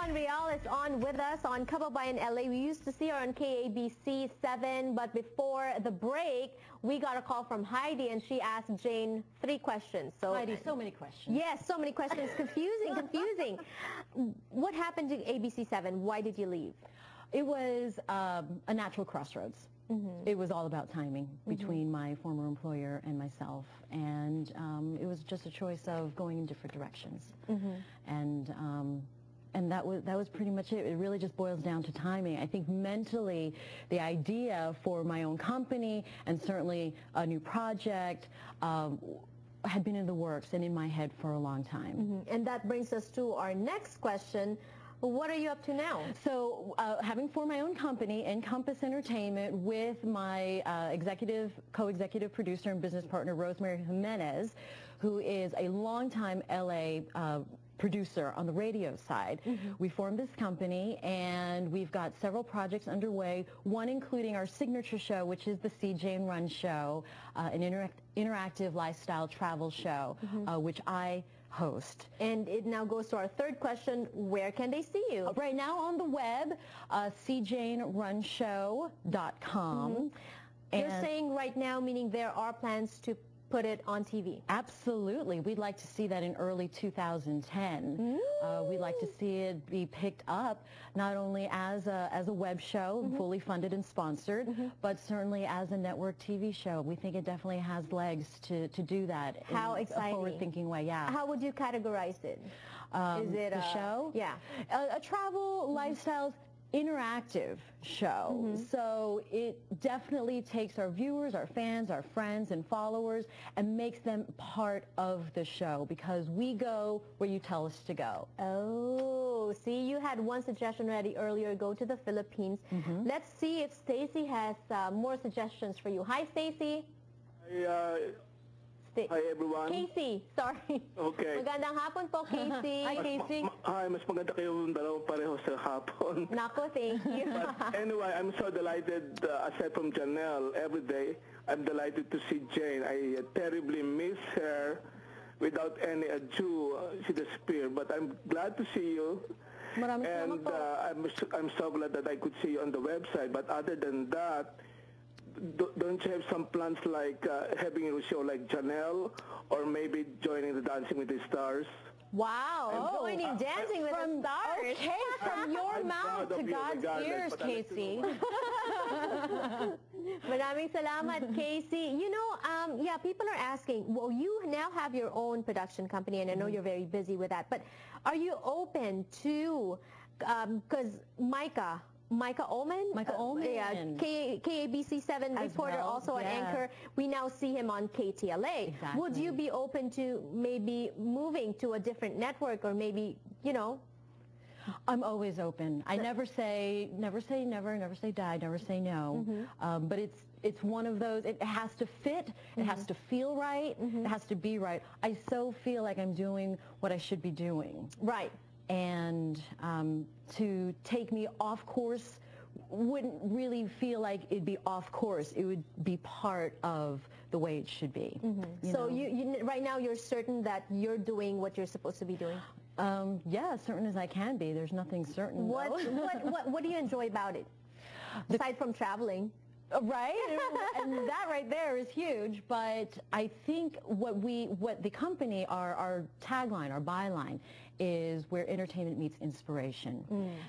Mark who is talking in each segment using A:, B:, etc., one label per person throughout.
A: Monreal is on with us on Kababayan LA. We used to see her on KABC 7, but before the break, we got a call from Heidi, and she asked Jane 3 questions. So
B: Heidi, so many questions.
A: Yes, so many questions. Confusing. What happened to ABC 7? Why did you leave?
B: It was a natural crossroads. It was all about timing between my former employer and myself, and it was just a choice of going in different directions. And that was pretty much it. It really just boils down to timing. I think mentally, the idea for my own company and certainly a new project had been in the works and in my head for a long time.
A: And that brings us to our next question. What are you up to now?
B: So having formed my own company, Encompass Entertainment, with my co-executive producer and business partner, Rosemary Jimenez, who is a longtime LA producer on the radio side. We formed this company, and we've got several projects underway, one including our signature show, which is the CJ Run Show, an interactive lifestyle travel show, which I host.
A: And it now goes to our third question. Where can they see you?
B: Right now on the web, cjrunshow.com.
A: You're saying right now, meaning there are plans to put it on TV?
B: Absolutely. We'd like to see that in early 2010. We'd like to see it be picked up not only as a web show, fully funded and sponsored, but certainly as a network TV show. We think it definitely has legs to do that.
A: How exciting.
B: A forward-thinking way, yeah.
A: How would you categorize it? Is it
B: the show?
A: Yeah.
B: A travel, lifestyles, interactive show. So it definitely takes our viewers, our fans, our friends and followers and makes them part of the show, because we go where you tell us to go.
A: Oh, see, you had one suggestion ready earlier, go to the Philippines. Let's see if Stacy has more suggestions for you. Hi, Stacy.
C: Hi, everyone.
A: Casey, sorry.
C: Okay.
A: Magandang hapon po, Casey.
B: Hi, Casey.
C: Hi, mas maganda kayong dalawa pareho sa hapon.
A: Nako, thank you.
C: But anyway, I'm so delighted, aside from Janelle, every day, I'm delighted to see Jane. I terribly miss her. Without any ado, she disappeared. But I'm glad to see you.
B: Maraming salamat po.
C: I'm so glad that I could see you on the website. But other than that, don't you have some plans like having a show like Janelle, or maybe joining the Dancing with the Stars?
A: Wow, joining Dancing with the Stars.
B: Okay, from your mouth to God's ears, Casey.
A: Maraming salamat, Casey. You know, yeah, people are asking, well, you now have your own production company, and I know you're very busy with that, but are you open to, because Micah Ullman? Yeah, KABC 7 reporter, also an anchor. We now see him on KTLA.
B: Exactly.
A: Would you be open to maybe moving to a different network, or maybe, you know?
B: I'm always open. I never say never, never say die, never say no. But it's one of those, it has to fit, it has to feel right, it has to be right. I so feel like I'm doing what I should be doing.
A: Right.
B: And to take me off course wouldn't really feel like it'd be off course. It would be part of the way it should be.
A: So you right now you're certain that you're doing what you're supposed to be doing?
B: Yeah, as certain as I can be. There's nothing certain.
A: What do you enjoy about it, aside from traveling?
B: Right, and that right there is huge. But I think what the company, our tagline, our byline, is where entertainment meets inspiration.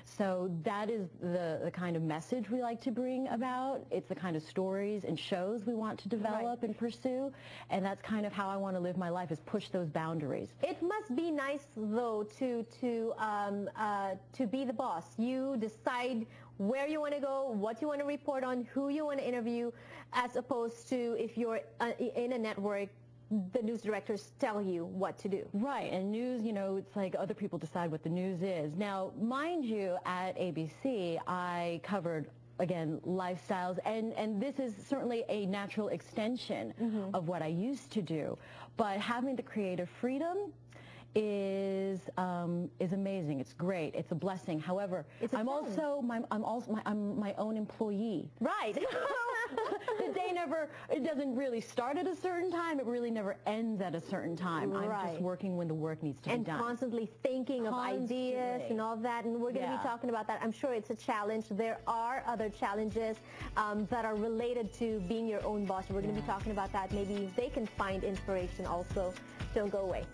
B: So that is the kind of message we like to bring about. It's the kind of stories and shows we want to develop and pursue, and that's kind of how I want to live my life, is push those boundaries.
A: It must be nice, though, to be the boss. You decide where you want to go, what you want to report on, who you want to interview, as opposed to if you're in a network, the news directors tell you what to do.
B: Right, and news, you know, it's like other people decide what the news is. Now, mind you, at ABC, I covered, again, lifestyles, and this is certainly a natural extension of what I used to do. But having the creative freedom is amazing. It's great. It's a blessing. However, I'm my own employee.
A: Right.
B: The day it doesn't really start at a certain time. It really never ends at a certain time.
A: Right.
B: I'm just working when the work needs to be done.
A: And constantly thinking of ideas and all that. And we're going to be talking about that. I'm sure it's a challenge. There are other challenges that are related to being your own boss. We're going to be talking about that. Maybe they can find inspiration also. Don't go away.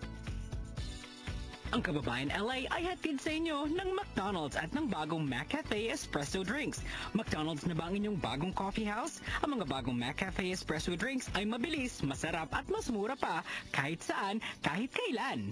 D: Ang Kababayan LA ay hatid sa inyo ng McDonald's at ng bagong McCafe Espresso Drinks. McDonald's na ba ang inyong bagong coffee house? Ang mga bagong McCafe Espresso Drinks ay mabilis, masarap at mas mura pa kahit saan, kahit kailan.